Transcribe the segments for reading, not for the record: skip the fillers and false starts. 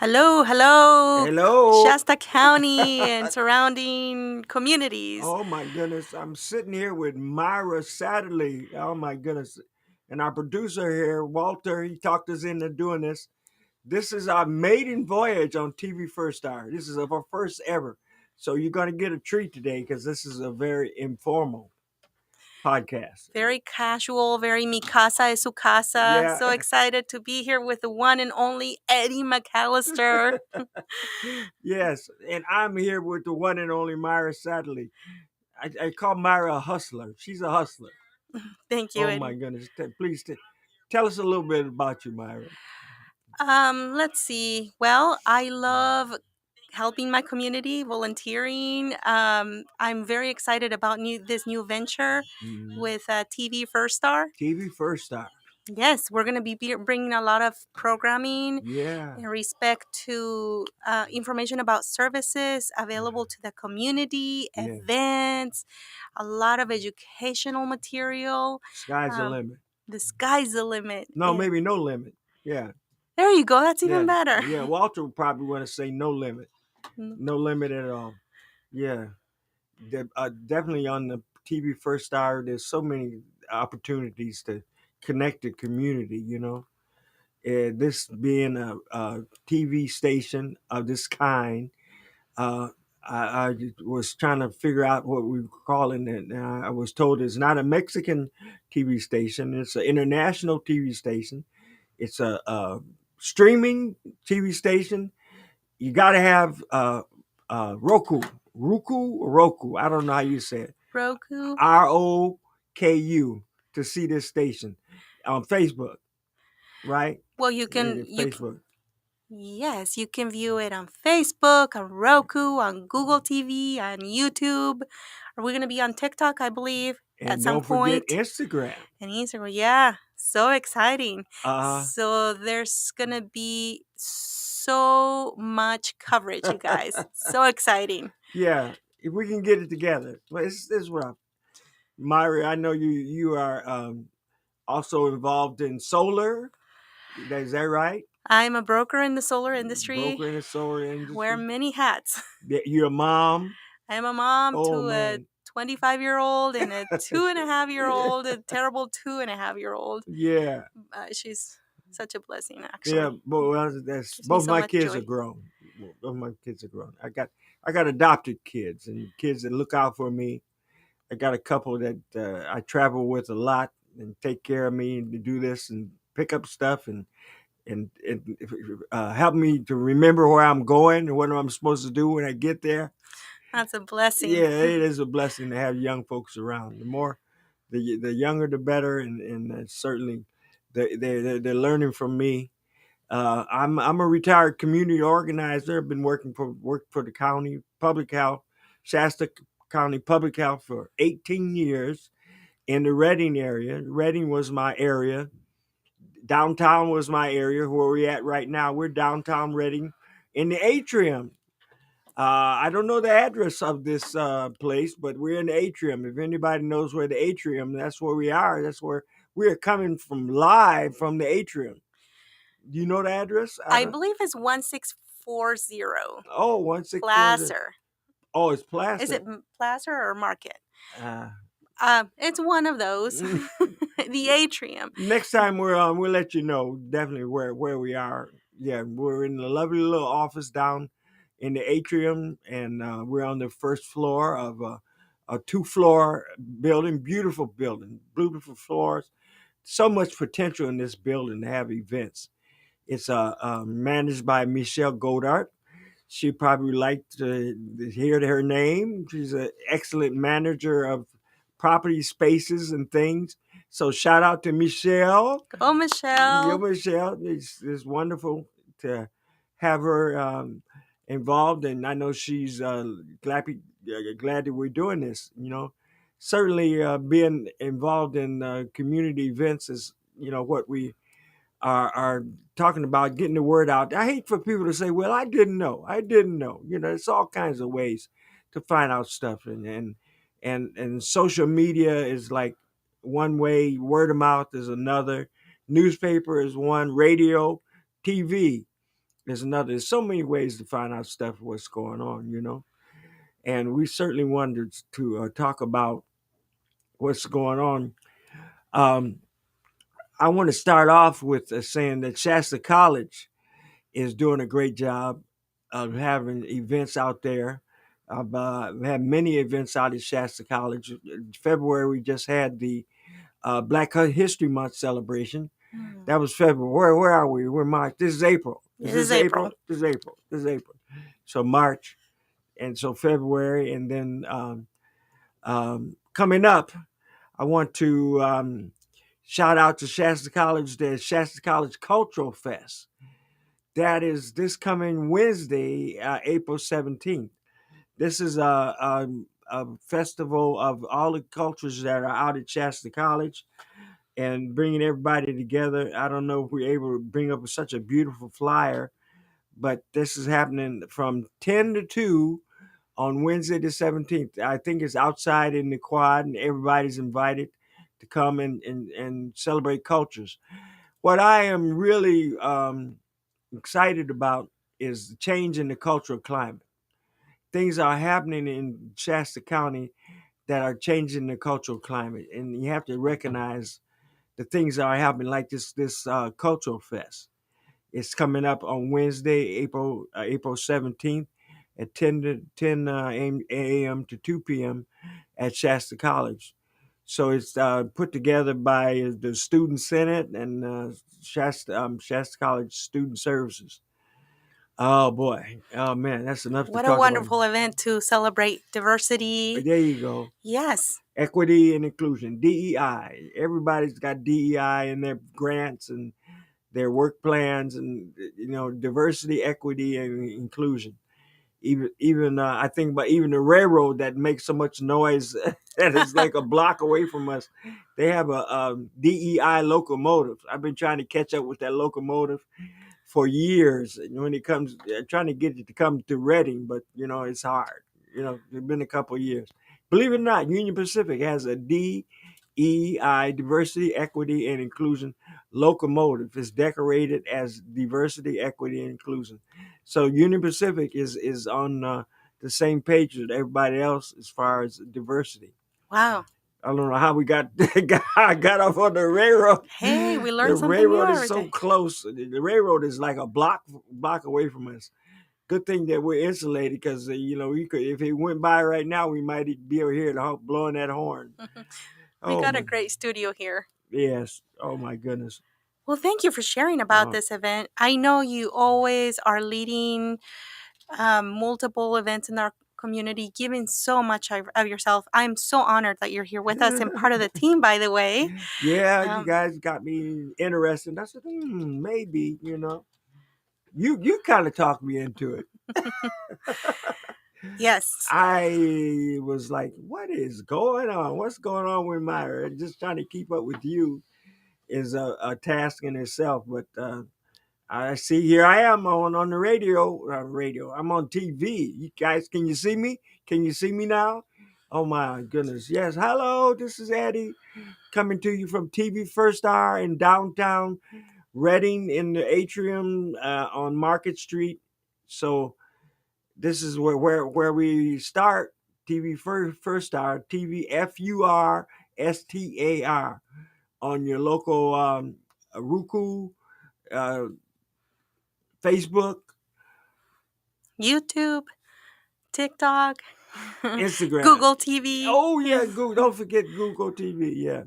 Hello, hello, Hello. Shasta County and surrounding communities. Oh my goodness. I'm sitting here with Myra Satterley. Oh my goodness. And our producer here, Walter, he talked us into doing this. This is our maiden voyage on TV First Hour. This is our first ever. So you're going to get a treat today because this is a very informal podcast. Very casual, very mi casa es su casa. Yeah. So excited to be here with the one and only Eddie McAllister. Yes. And I'm here with the one and only Myra Satterley. I call Myra a hustler. She's a hustler. Thank you, Oh my Eddie. goodness. Please tell us a little bit about you, Myra. Let's see. Well, I love helping my community, volunteering. I'm very excited about this new venture with TV First Star. TV First Star. Yes, we're going to be bringing a lot of programming Yeah. in respect to information about services available to the community, Yeah. events, a lot of educational material. Sky's the Um, limit. the sky's the limit. No, maybe no limit. Yeah. There you go. That's Yeah. even better. Yeah. Walter would probably want to say no limit. No limit at all. Yeah. Definitely on the TV First Star, there's so many opportunities to connect the community. This being a TV station of this kind, uh, I was trying to figure out what we were calling it. I was told it's not a Mexican TV station; it's an international TV station. It's a streaming TV station. You got to have Roku, Roku. I don't know how you say it. Roku. ROKU to see this station on Facebook, right? Well, you can Facebook. yes, you can view it on Facebook, on Roku, on Google TV, on YouTube. Are we going to be on TikTok, I believe, at And some don't forget point? Instagram. And Instagram, yeah, so exciting. Uh So there's going to be so much coverage, you guys. So exciting. Yeah, if we can get it together. Well, this is what Myra, I know you are also involved in solar. Is that right? I'm a broker in the solar industry, Broker in the solar wear industry. many hats. You're a mom. I'm a mom Oh to a man. 25-year-old and a 2.5-year-old, a terrible 2.5-year-old. Yeah. She's such a blessing, Yeah, actually. but that's Gives me both so my much kids are joy. grown. Both my kids are grown. I got adopted kids and kids that look out for me. I got a couple that I travel with a lot and take care of me and to do this and pick up stuff and help me to remember where I'm going and what I'm supposed to do when I get there. That's a blessing. Yeah, it is a blessing to have young folks around. The more, the younger, the better, and certainly they're learning from me. I'm a retired community organizer. I've been work for the county public health, Shasta County Public Health for 18 years in the Reading area. Reading was my area. Downtown was my area. Where we at right now? We're downtown Reading in the atrium. I don't know the address of this place, but we're in the atrium. If anybody knows where the atrium, that's where we are. That's where we are coming from live from the atrium. Do you know the address? I believe it's 1640 Oh, 1640. Placer. Oh, it's Is it Placer. Placer or Market? Uh, It's one of those. The atrium. Next time we're on, we'll let you know definitely where we are. Yeah, we're in the lovely little office down in the atrium, and we're on the first floor of a two-floor building, beautiful floors. So much potential in this building to have events. It's managed by Michelle Godard. She probably like to hear her name. She's an excellent manager of property spaces and things. So shout out to Michelle. Go, Yo, Michelle. Michelle, it's wonderful to have her involved, and I know she's glad that we're doing this. Certainly being involved in community events is what we are talking about, getting the word out. I hate for people to say, "Well, I didn't know. I didn't know." It's all kinds of ways to find out stuff, and social media is like one way. Word of mouth is another. Newspaper is one. Radio, TV. There's so many ways to find out stuff what's going on, and we certainly wanted to talk about what's going on. Um, I want to start off with saying that Shasta College is doing a great job of having events out there. I've had many events out at Shasta College. In February, we just had the Black History Month celebration. Mm. That was February. Where are we? We're March. This is April. Is This is this April. April? This is April. This is April. So March, and so February, and then coming up, I want to shout out to Shasta College, the Shasta College Cultural Fest. That is this coming Wednesday, April 17th. This is a festival of all the cultures that are out at Shasta College and bringing everybody together. I don't know if we're able to bring up such a beautiful flyer, but this is happening from 10 to 2 on Wednesday the 17th. I think it's outside in the quad, and everybody's invited to come and celebrate cultures. What I am really excited about is the change in the cultural climate. Things are happening in Shasta County that are changing the cultural climate, and you have to recognize the things that are happening, like this cultural fest. It's coming up on Wednesday, April 17th, at 10 a.m. to 2 p.m. at Shasta College. So it's put together by the Student Senate and Shasta College Student Services. Oh boy, oh man, that's enough to What a talk about. wonderful event to celebrate diversity. There you go. Yes. Equity and inclusion, DEI. Everybody's got DEI in their grants and their work plans, and diversity, equity, and inclusion. Even I think about even the railroad that makes so much noise that is like a block away from us. They have a DEI locomotive. I've been trying to catch up with that locomotive for years. And when it comes, trying to get it to come to Reading, but it's hard. It's been a couple of years. Believe it or not, Union Pacific has a DEI, diversity, equity, and inclusion locomotive. It's decorated as diversity, equity, and inclusion. So Union Pacific is on the same page with everybody else as far as diversity. Wow. I don't know how we got off on the railroad. Hey, we The learned something new railroad is every so day. close. The railroad is like a block away from us. Good thing that we're insulated, because we could, if it went by right now, we might be over here blowing that horn. We Oh got a my, great studio here. yes. Oh my goodness. Well, thank you for sharing about Uh, this event. I know you always are leading multiple events in our community, giving so much of yourself. I'm so honored that you're here with us and part of the team, by the way. yeah, you Um, guys got me interested. I said, maybe you kind of talked me into it. yes. I was like, what is going on? What's going on with Myra? Just trying to keep up with you is a task in itself. But I see here I am on the radio. Radio. I'm on TV. You guys, can you see me? Can you see me now? Oh my goodness. Yes. Hello. This is Eddie coming to you from TV First Hour in downtown Reading in the atrium on Market Street. So this is where we start. TV First Star, TV FURSTAR on your local Roku, uh, Facebook, YouTube, TikTok, Instagram. Google TV. Oh yeah, Yes. Google. Don't forget Google TV. Yeah,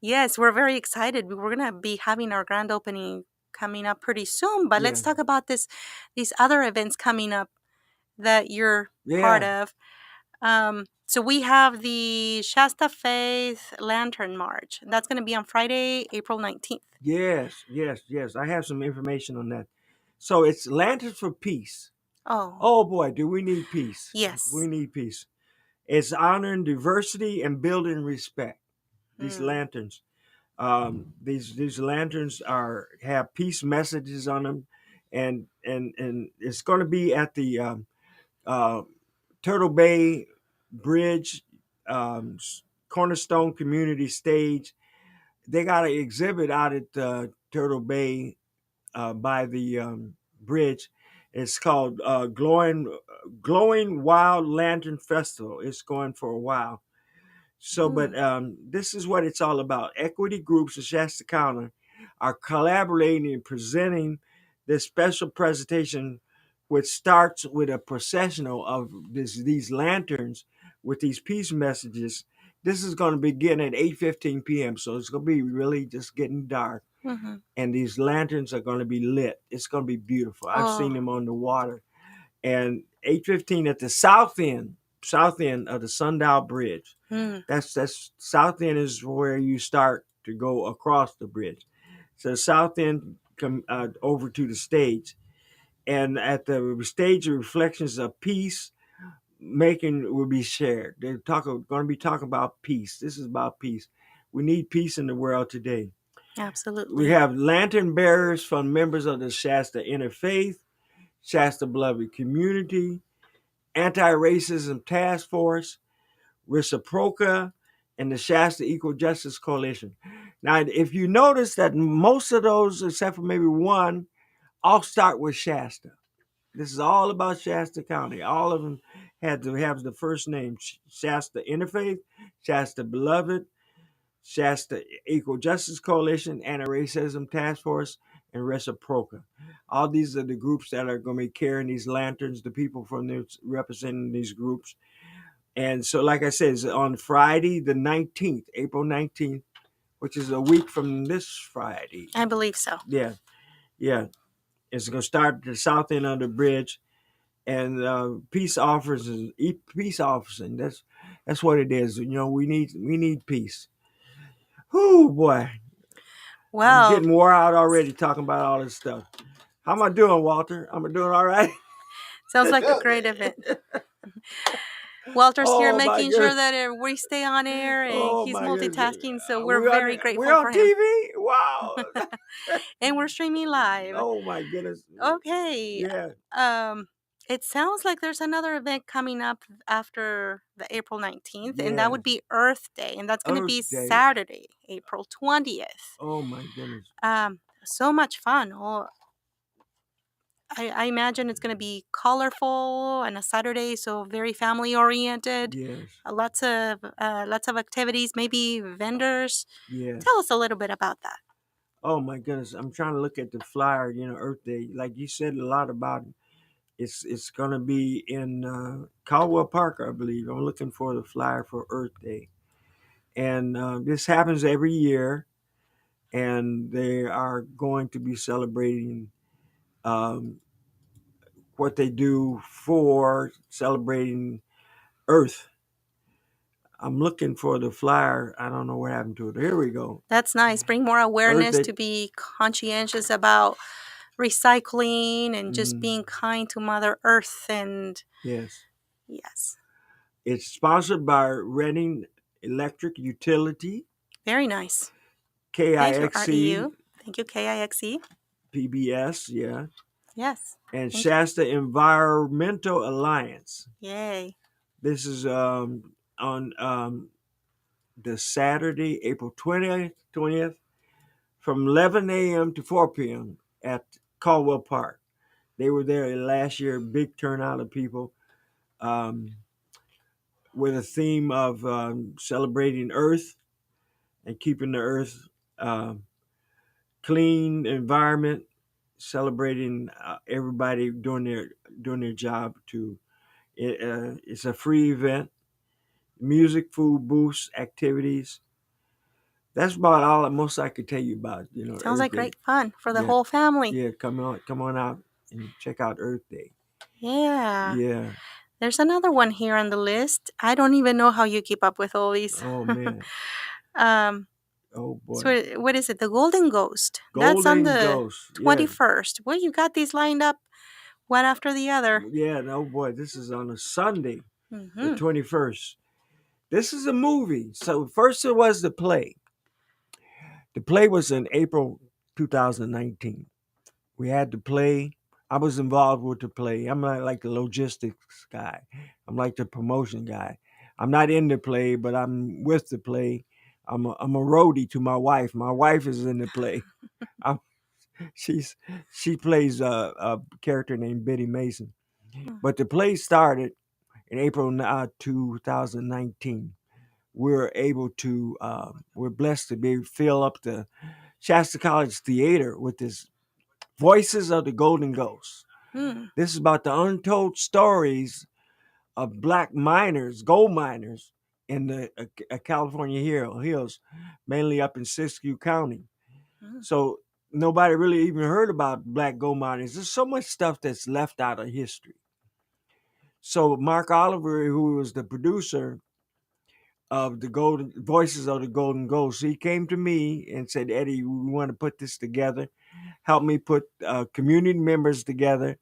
Yes, we're very excited. We're going to be having our grand opening coming up pretty soon, but let's yeah, talk about these other events coming up that you're part yeah. of. So we have the Shasta Faith Lantern March. That's going to be on Friday, April 19th. Yes, yes, yes. I have some information on that. So it's Lanterns for Peace. Oh, Oh boy, do we need peace? We yes. need peace. It's honoring diversity and building respect. These Mm. lanterns. These lanterns have peace messages on them, and it's going to be at the uh, Turtle Bay Bridge, um, Cornerstone Community Stage. They got an exhibit out at Turtle Bay by the Bridge. It's called Glowing Wild Lantern Festival. It's going for a while. So, Mm, but this is what it's all about. Equity groups in Shasta County are collaborating and presenting this special presentation, which starts with a processional of these lanterns with these peace messages. This is going to begin at 8:15 p.m. So it's going to be really just getting dark, mhm. and these lanterns are going to be lit. It's going to be beautiful. I've Oh, seen them on the water, and 8:15 at the south end of the Sundial Bridge. mm, That's south end is where you start to go across the bridge. So south end come over to the stage, and at the stage, reflections of peace making will be shared. They're going to be talking about peace. This is about peace. We need peace in the world today. We absolutely. have lantern bearers from members of the Shasta Interfaith, Shasta Beloved Community, Anti-Racism Task Force, Reciproca, and the Shasta Equal Justice Coalition. Now, if you notice that most of those, except for maybe one, all start with Shasta. This is all about Shasta County. All of them had to have the first name: Shasta Interfaith, Shasta Beloved, Shasta Equal Justice Coalition, Anti-Racism Task Force, and Reciproca. All these are the groups that are going to be carrying these lanterns, the people from this representing these groups. And so, like I said, it's on Friday the 19th, April 19th, which is a week from this Friday. I believe so. Yeah, yeah. It's going to start at the south end of the bridge, and peace offers and peace offering. That's what it is. We need peace. Whoo boy, I'm Well, getting wore out already talking about all this stuff. How am I doing, Walter? Am I doing all right? sounds like a great event. Walter's here Oh my making sure goodness. that we stay on air and Oh he's my goodness. multitasking, so we're We on very we're grateful on for him. TV. Wow. And we're streaming live. Oh my goodness. Okay. Yeah. Um it sounds like there's another event coming up after the April 19th, and that Yeah. would be Earth Day, and that's going to Earth be Day. Saturday, April 20th. Oh my goodness. So much fun. Oh, I imagine it's going to be colorful and a Saturday, so very family oriented. Yes. Lots of activities, maybe vendors. Tell Yes. us a little bit about that. Oh my goodness. I'm trying to look at the flyer, Earth Day. Like you said a lot about it. It's gonna be in Caldwell Park, I believe. I'm looking for the flyer for Earth Day. And this happens every year, and they are going to be celebrating um, what they do for celebrating Earth. I'm looking for the flyer. I don't know what happened to it. Here we go. That's nice. Bring more Earth awareness Day. to be conscientious about recycling and just Mm, being kind to Mother Earth. And yes. yes, It's sponsored by Reading Electric Utility, very nice. Thank you, KIXC, REU. Thank you, KIXE. PBS, yeah, Yes. and Thank you. Shasta Environmental Alliance. Yay. This is on the Saturday, April 20th, from 11 a.m. to 4 p.m. at Caldwell Park. They were there last year, big turnout of people, um, with a theme of celebrating Earth and keeping the Earth um, clean environment, celebrating everybody doing their job. It's a free event, music, food, booths, activities. That's about all the most I could tell you about, Sounds Earth like Day. great fun for the Yeah, whole family. yeah, come on out and check out Earth Day. Yeah. Yeah. There's another one here on the list. I don't even know how you keep up with all these. Oh man. um, Oh so boy. what is it? The Golden Ghost. That's on Golden the Ghost. Yeah. 21st. Well, you got these lined up one after the other. Yeah. Oh boy. This is on a Sunday, the Hmm. 21st. This is a movie. So first it was the play. The play was in April 2019. We had the play. I was involved with the play. I'm not like the logistics guy. I'm like the promotion guy. I'm not in the play, but I'm with the play. I'm a roadie to my wife. My wife is in the play. She's she plays a character named Betty Mason. Mm. But the play started in April 2019. We're able to we're blessed to be able to fill up the Shasta College Theater with this Voices of the Golden Ghost. Mm. This is about the untold stories of black miners, gold miners in the California hills, mainly up in Siskiyou County. Mm. So nobody really even heard about black gold miners. There's so much stuff that's left out of history. So Mark Oliver, who was the producer of the Golden Voices of the Golden Ghost, he came to me and said, "Eddie, we want to put this together. Help me put community members together,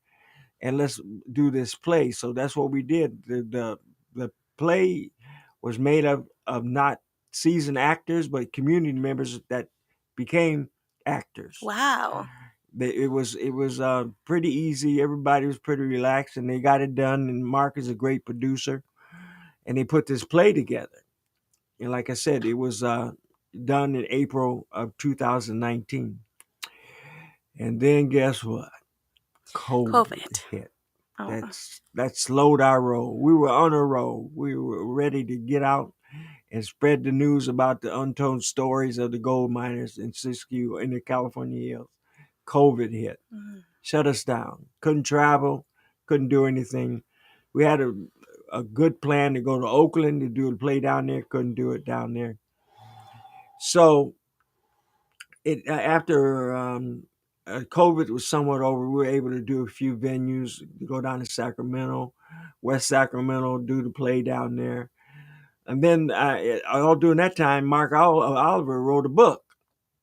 and let's do this play." So that's what we did. The play was made up of not seasoned actors, but community members that became actors. Wow. It was pretty easy. Everybody was pretty relaxed, and they got it done. And Mark is a great producer, and they put this play together. And like I said, it was done in April of 2019. And then guess what? COVID COVID. hit. Oh. That slowed our roll. We were on a roll. We were ready to get out and spread the news about the untold stories of the gold miners in Siskiyou in the California hills. COVID hit, Mm. shut us down. Couldn't travel, couldn't do anything. We had a good plan to go to Oakland to do a play down there. Couldn't do it down there. So it after COVID was somewhat over, we were able to do a few venues, go down to Sacramento, West Sacramento, do the play down there. And then all during that time, Mark Oliver wrote a book,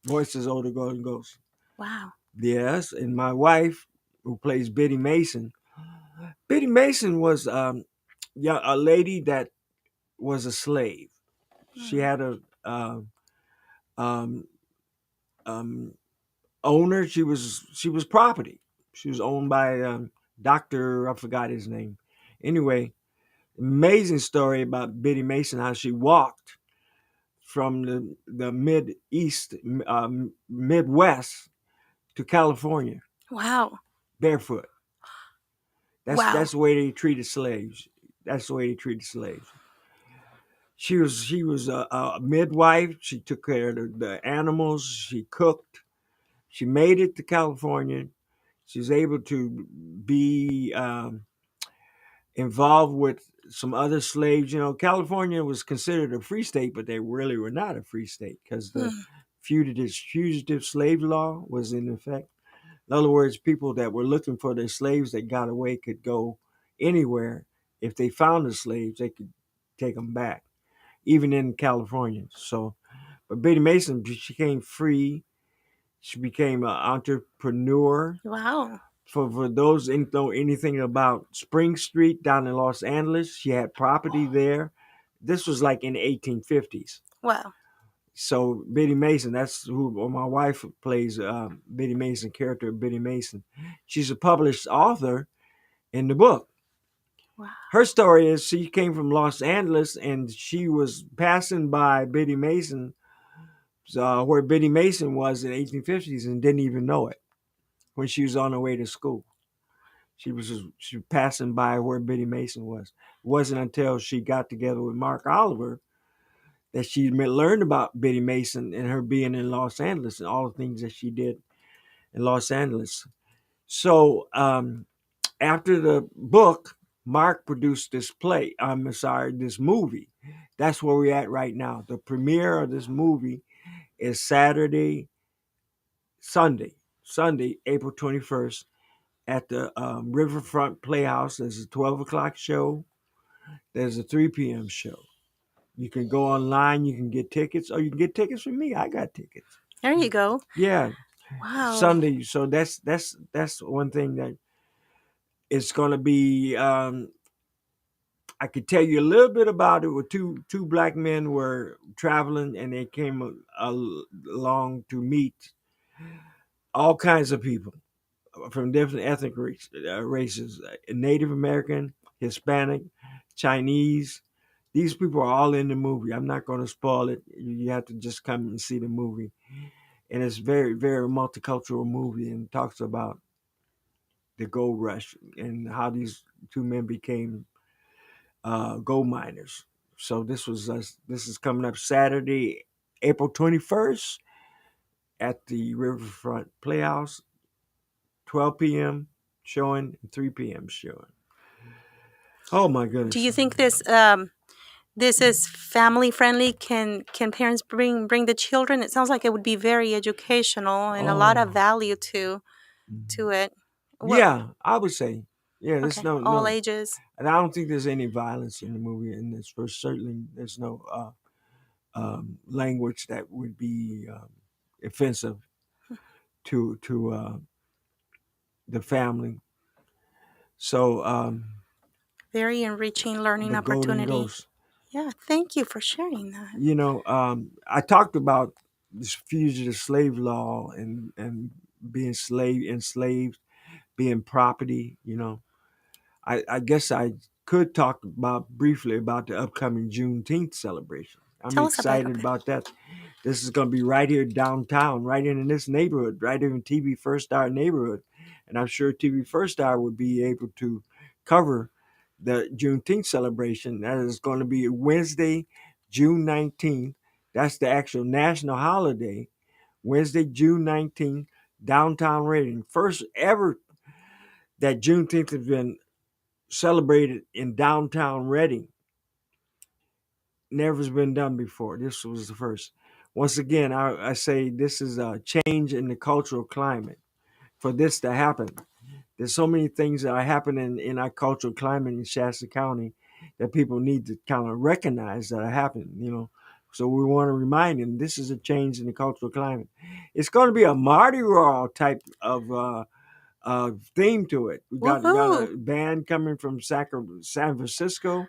Voices of the Golden Ghost. Wow. Yes, and my wife, who plays Betty Mason, Betty Mason was a lady that was a slave. She Mm. had a um, um, owner. She was property. She was owned by Doctor. I forgot his name. Anyway, amazing story about Betty Mason, how she walked from the mid east, Midwest to California Wow. barefoot. That's Wow. the way they treated slaves. That's the way they treated slaves. She was a midwife. She took care of the animals. She cooked. She made it to California. She was able to be involved with some other slaves. You know, California was considered a free state, but they really were not a free state because the Mm. fugitive slave law was in effect. In other words, people that were looking for their slaves that got away could go anywhere. If they found the slaves, they could take them back, even in California. So, but Betty Mason, she became free. She became an entrepreneur. Wow. For those who know anything about Spring Street down in Los Angeles, she had property there. This was like in the 1850s. Wow. So Betty Mason, that's who my wife plays. Betty Mason, character of Betty Mason. She's a published author in the book. Wow. Her story is she came from Los Angeles and she was passing by Betty Mason, where Betty Mason was in the 1850s, and didn't even know it when she was on her way to school. She was passing by where Betty Mason was. It wasn't until she got together with Mark Oliver that she learned about Betty Mason and her being in Los Angeles and all the things that she did in Los Angeles. So after the book, Mark produced this play. I'm sorry, this movie. That's where we're at right now. The premiere of this movie is Sunday, April 21st at the Riverfront Playhouse. There's a 12 o'clock show. There's a 3 p.m. show. You can go online. You can get tickets, or you can get tickets from me. I got tickets. There you go. Yeah, Wow. Sunday. So that's one thing that it's going to be. I could tell you a little bit about it. Where two black men were traveling, and they came along to meet all kinds of people from different ethnic races, Native American, Hispanic, Chinese. These people are all in the movie. I'm not going to spoil it. You have to just come and see the movie. and it's very very multicultural movie and talks about the gold rush and how these two men became gold miners. So this is coming up Saturday, April 21st at the Riverfront Playhouse, 12 p.m. showing and 3 p.m. showing. Oh my Do goodness. you think this is family friendly? Can parents bring the children? It sounds like it would be very educational and a lot of Oh. value to it. What? Yeah, I would say. Yeah, there's Okay, no all no, ages. and I don't think there's any violence in the movie, and there's for certainly there's no language that would be offensive to the family. So Very enriching learning the Golden opportunity. Ghost. Yeah, thank you for sharing that. I talked about this fugitive slave law and being slave enslaved, being property. I guess I could talk about briefly about the upcoming Juneteenth celebration. I'm Tell us a excited bit. about that. This is going to be right here downtown, right in this neighborhood, right here in TV First Star neighborhood, and I'm sure TV First Star would be able to cover the Juneteenth celebration. That is going to be Wednesday, June 19th. That's the actual national holiday. Wednesday, June 19th, downtown Reading. First ever that Juneteenth has been celebrated in downtown Reading. Never's been done before. This was the first. Once again, I say this is a change in the cultural climate for this to happen. There's so many things that are happening in our cultural climate in Shasta County that people need to kind of recognize that are happening. So we want to remind them this is a change in the cultural climate. It's going to be a Mardi Gras type of theme to it. We got Woohoo! a band coming from San Francisco,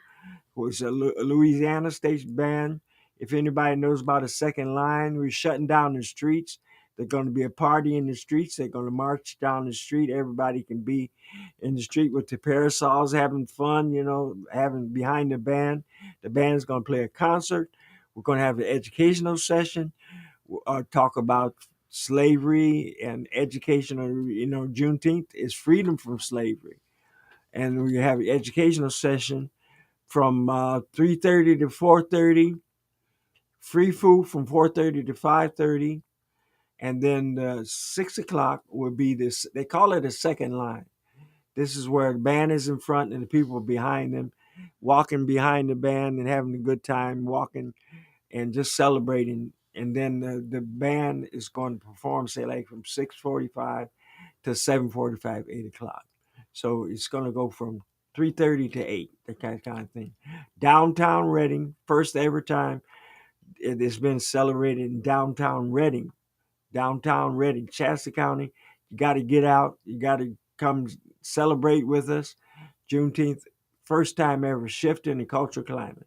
who is a Louisiana state band. If anybody knows about a second line, we're shutting down the streets. There's going to be a party in the streets. They're going to march down the street. Everybody can be in the street with the parasols, having fun, having behind the band. The band is going to play a concert. We're going to have an educational session, talk about slavery and educational. Juneteenth is freedom from slavery. And we have an educational session from 3:30 to 4:30. Free food from 4:30 to 5:30, and then 6 o'clock will be this. They call it a second line. This is where the band is in front and the people behind them, walking behind the band and having a good time, walking and just celebrating. And then the band is going to perform, say like from 6:45 to 7:45, 8 o'clock. So it's going to go from 3:30 to 8, that kind of thing. Downtown Reading, first ever time it's been celebrated in downtown Reading, Shasta County. You got to get out. You got to come celebrate with us. Juneteenth, first time ever shift in the cultural climate.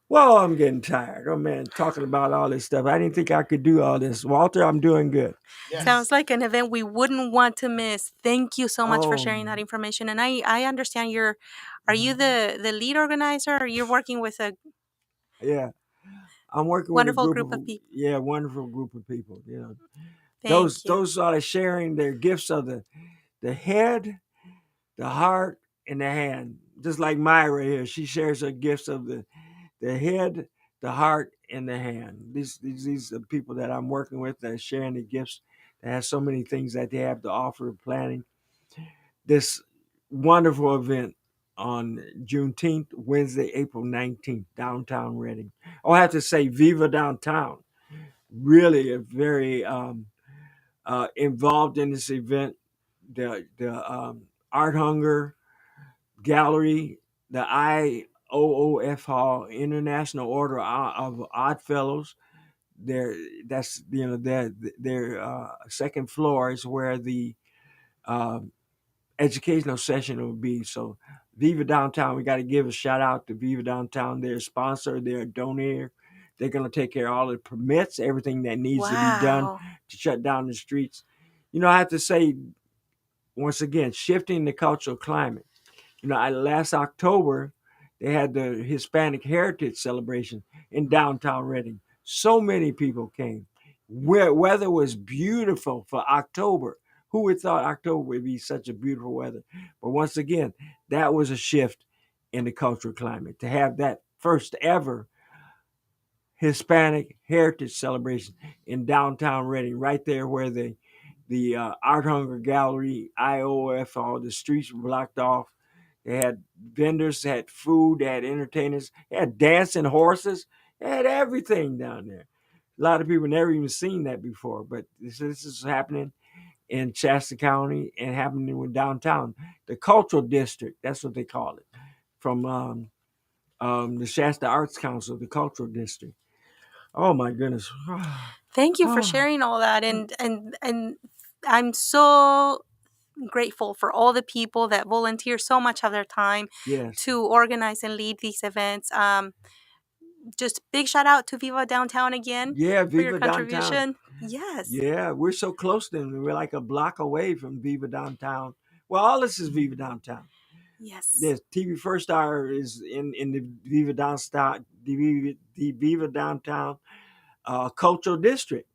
Well, I'm getting tired. Oh man, talking about all this stuff. I didn't think I could do all this. Walter, I'm doing good. Sounds like an event we wouldn't want to miss. Thank you so much for Oh, sharing that information. And I understand are you the lead organizer or you're working with a yeah. I'm working with a wonderful group group of of people? wonderful group of people. Those Thank you. those are sharing their gifts of the head, the heart, and the hand. Just like Myra here, she shares her gifts of the head, the heart, and the hand. These are people that I'm working with that are sharing the gifts that have so many things that they have to offer planning this wonderful event on Juneteenth, Wednesday, April 19th, downtown Reading. Oh, I have to say, Viva Downtown. Really a very involved in this event. The Art Hunger Gallery, the IOOF Hall, International Order of Odd Fellows. There, that's their second floor is where the uh, educational session will be. So, Viva Downtown, we got to give a shout out to Viva Downtown. They're a sponsor, they're a donor. They're going to take care of all the permits, everything that needs to be done Wow. to shut down the streets. I have to say, once again, shifting the cultural climate. Last October, they had the Hispanic Heritage Celebration in downtown Reading. So many people came. Weather was beautiful for October. Who would thought October would be such a beautiful weather? But once again, that was a shift in the cultural climate to have that first ever Hispanic Heritage Celebration in downtown Reading, right there where the Art Hunger Gallery, IOF, all the streets were blocked off. They had vendors, they had food, they had entertainers, they had dancing horses, they had everything down there. A lot of people never even seen that before, but this is happening in Shasta County and happening in downtown. The cultural district, that's what they call it, from the Shasta Arts Council, the cultural district. Oh my goodness. Thank you for Oh, sharing all that, and I'm so grateful for all the people that volunteer so much of their time yes. to organize and lead these events. Just big shout out to Viva Downtown again Yeah, for your Viva Downtown. contribution. Yes. Yeah, we're so close to them. We're like a block away from Viva Downtown. Well, all this is Viva Downtown. Yes. Yes, TV First Hour is in the Viva Downtown, the Viva Downtown cultural district.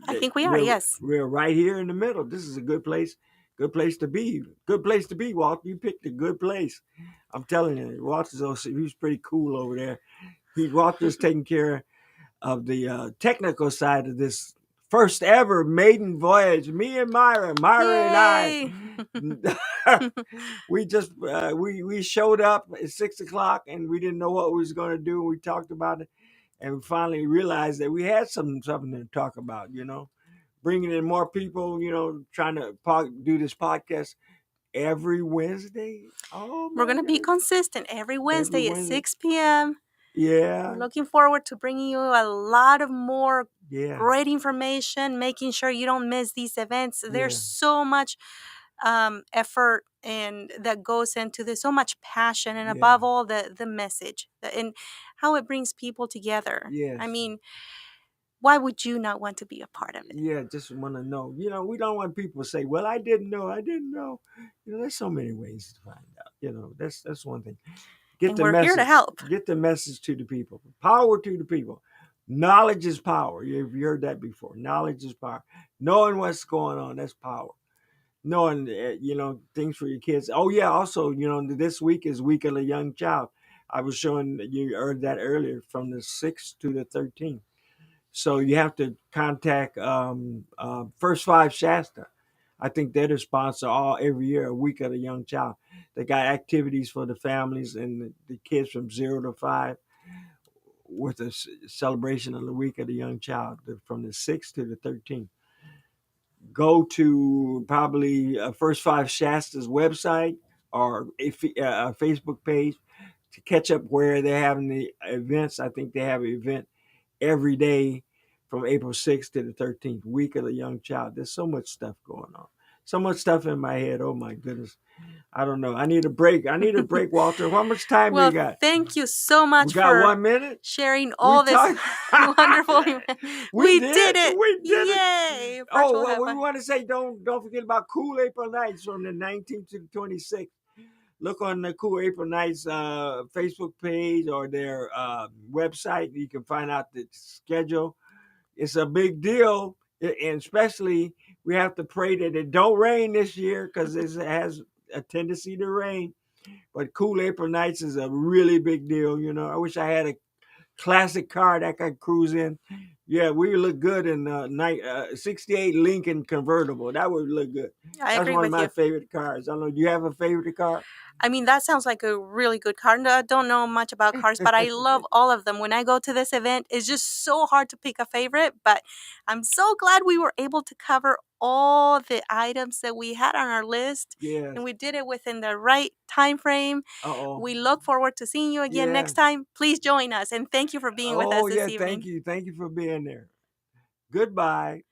I think we are. We're Yes. we're right here in the middle. This is a good place to be. Good place to be, Walt. You picked a good place. I'm telling you, Walter's also, he's pretty cool over there. Walter's taking care of the technical side of this first ever maiden voyage. Me and Myra and I, Yay. we just we showed up at 6 o'clock and we didn't know what we was going to do. We talked about it and we finally realized that we had something to talk about. Bringing in more people. Trying to do this podcast every Wednesday. Oh We're my going to be goodness, consistent every every Wednesday at Wednesday. 6 p.m. We're Yeah, looking forward to bringing you a lot of more yeah, great information, making sure you don't miss these events. There's yeah, so much effort and that goes into this, so much passion, and yeah. above all, the message and how it brings people together. I Yes. mean, why would you not want to be a part of it? Yeah, just want to know. We don't want people to say, "Well, I didn't know. I didn't know." There's so many ways to find out. That's one thing. Get And the we're here to message. help. Get the message to the people. Power to the people. Knowledge is power. You've heard that before. Knowledge is power. Knowing what's going on, that's power. Knowing things for your kids. Oh yeah, also, this week is Week of the Young Child. I was showing you heard that earlier, from the 6th to the 13th. So you have to contact First Five Shasta. I think they're the sponsor every year, a Week of the Young Child. They got activities for the families and the kids from 0 to 5, with a celebration of the Week of the Young Child from the 6th to the 13th. Go to probably First Five Shasta's website or a Facebook page to catch up where they're having the events. I think they have an event every day from April 6th to the 13th, Week of the Young Child. There's so much stuff going on. So much stuff in my head. Oh my goodness. I don't know. I need a break. I need a break, Walter. How much time we Well, got? thank you so We much got for 1 minute? sharing We all this talked. wonderful. We We did. did it! We did it. Yay! Oh, Virtual well, high we five. want to say don't forget about Cool April Nights from the 19th to the 26th. Look on the Cool April Nights Facebook page or their website. You can find out the schedule. It's a big deal, and especially we have to pray that it don't rain this year because it has a tendency to rain. But Cool April Nights is a really big deal. I wish I had a classic car that I could cruise in. Yeah, we would look good in '68 Lincoln convertible. That would look good. I That's agree one of with my you. favorite cars. I don't know. Do you have a favorite car? I mean, that sounds like a really good car. I don't know much about cars, but I love all of them. When I go to this event, it's just so hard to pick a favorite, but I'm so glad we were able to cover all the items that we had on our list, and Yes. we did it within the right time frame. Uh oh. We look forward to seeing you again Yeah. next time. Please join us, and thank you for being with us Oh this yeah. Thank evening. you. Thank you for being there. Goodbye.